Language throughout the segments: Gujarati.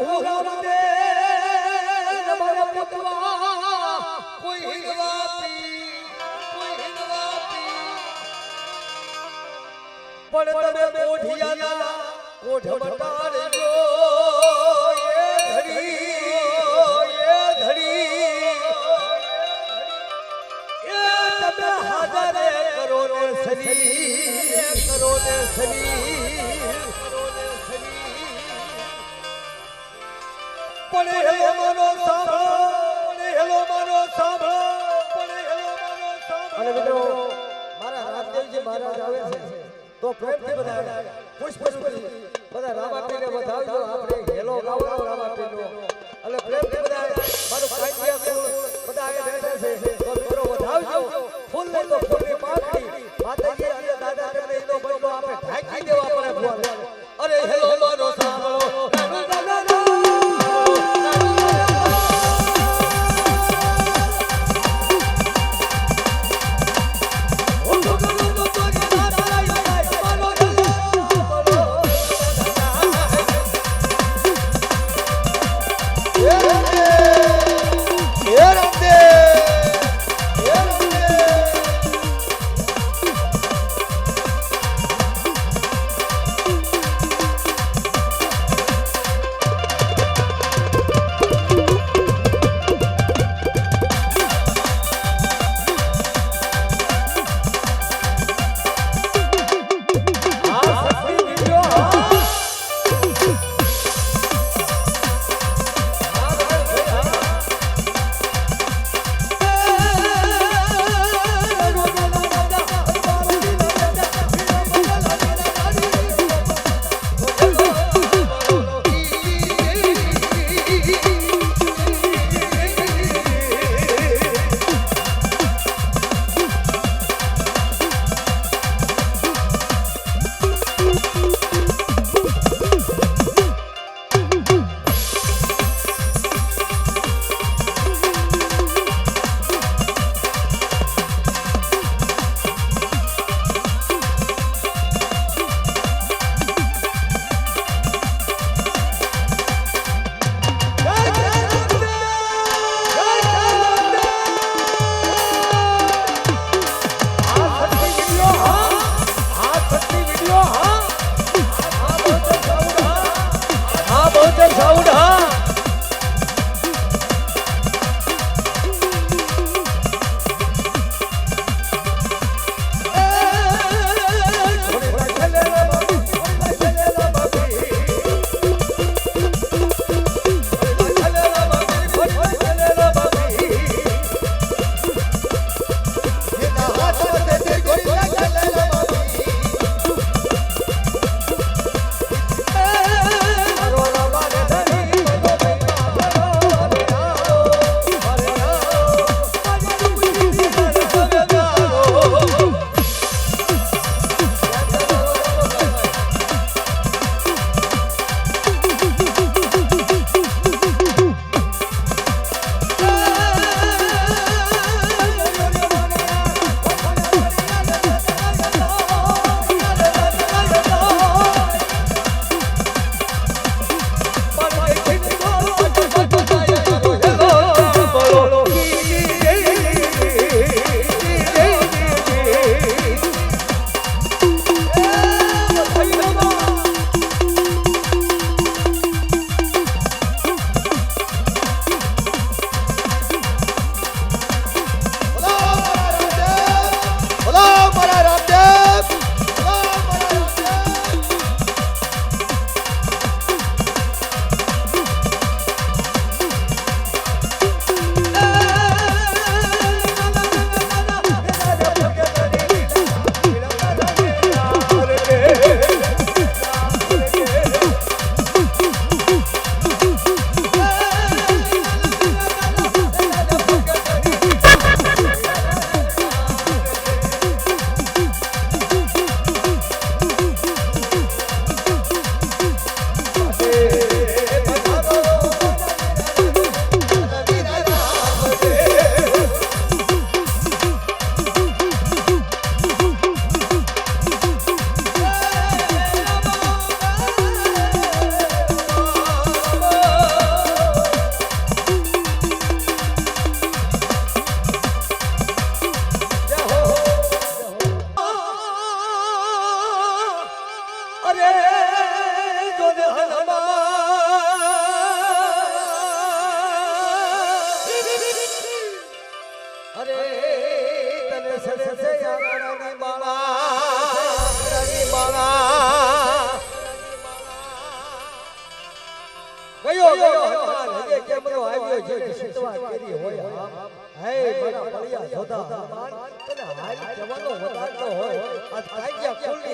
કહું રામદે મારા પુતવા કોઈ હિંગવાતી પણ તમે કોઠિયાના કોઠ બટાડજો એ ધડી એ તમે હાજરે કરો ને સરી પણ હેલો મારો સાંભળો અને મિત્રો મારા રામદેવજી મહારાજ આવે છે તો પ્રેમથી બધા પુષ્પરૂપી બધા રામાપીને વધાવજો આપણે હેલો ગાવડો રામાપીનો એટલે પ્રેમથી બધા મારું કાંઈયા બધા આગળ બેઠા છે તો મિત્રો વધાવજો ફૂલ લે તો ફૂલની પાકડી માતાજી અને દાદા ને તો બનો આપણે ઢાંકી દેવા પડે ભુવા અરે હેલો મારો સાંભળો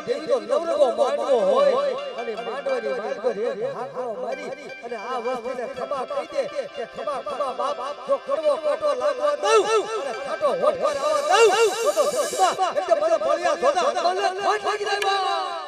દેવી તો નવરંગો માંડવો હોય અને માંડવાની માર્ગો રે હાકો મારી અને આ વસ્તીને ખબા કહી દે કે ખબા ખબા બાપ જો કડવો કાટો લાગવા દઉં અને કાટો હોઠ પર આવવા દઉં તો ખબા એટલે મને ભળિયા ધોધા મને હોઠ લાગી જાય બા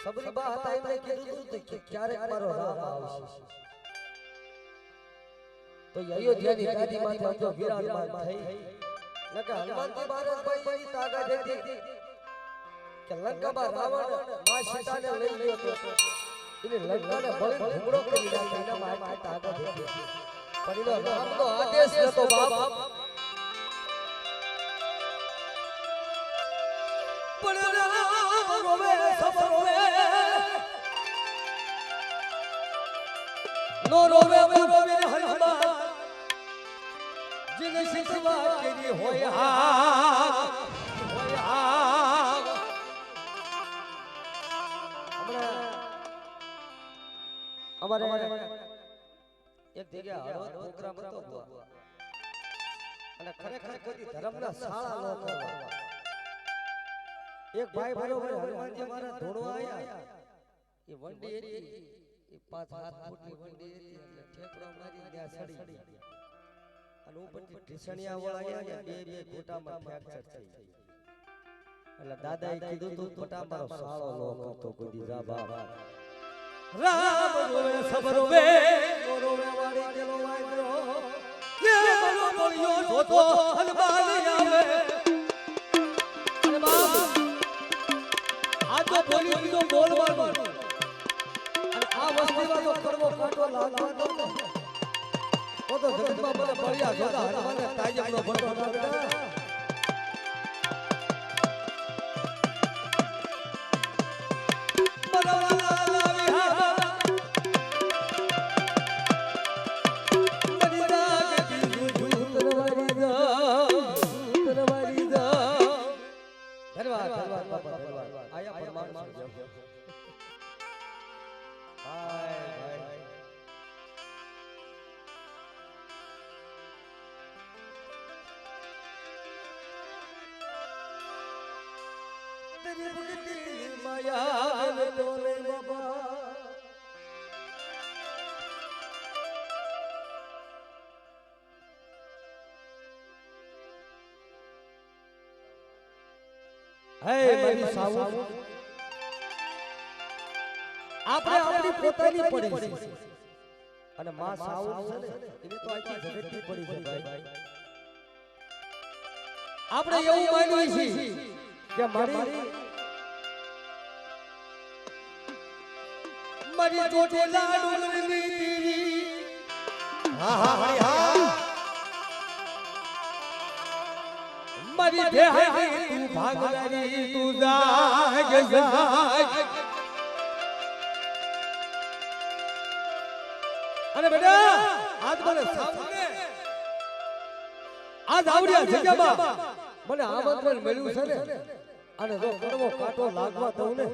સબરીબા હતા એમને કીધું કે ક્યારેક મારો રામ આવશે તો અયોધ્યાની ગાદી માંથી આજો વિરાજમાન થઈ નકા હનુમાનજી મહારાજ ભાઈ એવી તાકાત હતી કે લંકામાં રાવણ માં સીતાને લઈ ગયો તો એને લંકાને બળી ભૂંગળો કરી નાખ્યો એનામાં આ તાકાત હતી પણ એનો રામનો આદેશ હતો બાપ પણ રામ રોવે સબ રોવે નો રોવે રોવે હનુમાન जिन सिवा केरी होया हमारे एक जगह हरो प्रोग्राम હતો અને ખરેખર કોઈ ધર્મના શાળા નો કરવા એક ભાઈ બરોબર હનુમાનજી મહારાજ ધોણો આયા એ વંડી હતી એ 5-7 ફૂટની વંડી હતી એટલે ઠેકડો મારી ત્યાં સડી અને ઉપરથી ઢીસણિયા વાળા બે ગોટામાં ફ્રેક્ચર થઈ એટલે દાદાએ કીધું તું ફટા મારો સાળો નો કરતો કોઈ દીધા બાબા રામ રોવે સબ રોવે રોવે વાળી ગેલો વાંદરો એ બનો બોલ્યો જોતો હનુમાન આવે અને બાપ આ તો બોલી દીધો બોલવાનું અને આ વસ્તીમાં તો કરવો કાટો લાગવાનો ને તો જગતમાં મને બળિયા જોતા હનુમાનને તાજમનો ભટો ના બેટા તેરી ભક્તિ માયા મેં તોલે બાબા હે મારી સાવુ આપણે આપણી પોતાની પડી છે અને માં સાવુ છે ને એને તો આખી જગતની પડી છે ભાઈ આપણે એવું માનીએ છીએ કે મારી ચોટેલા ડુંગરની તીરી હા હા હરી હા મારી દેહાઈ તું ભાગલારી તું જાગ જાગ અને બેટા આજ મને સામને આજ આવડિયા જગ્યામાં મને આમંત્રણ મળ્યું છે ને અને જો કડવો કાંટો લાગવા દઉં ને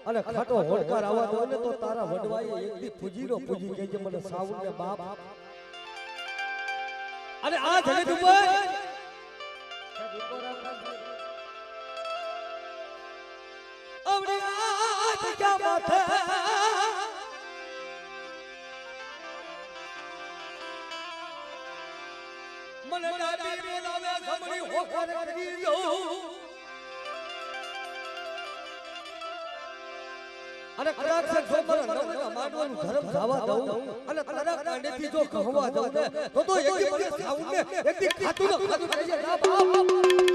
અને ખાટો હોડકાર આવવા દઉં ને તો તારા વડવાએ એકદી પૂજીનો પૂજી કહેજે મને સાવને બાપ અને આ જગત ઉપર આવડિયા જગ્યા માથે મને દાદી બોલાવે જમણી હોકર કરી દો અને કદાચ જો મને નવરા માંડવાનું ધર્મ જાવા દઉં અને તારા કાંડેથી જો કહવા દઉં ને તો એકદી મને સાવને એકદી ખાતું ન ખાતું કહીએ ના બાપ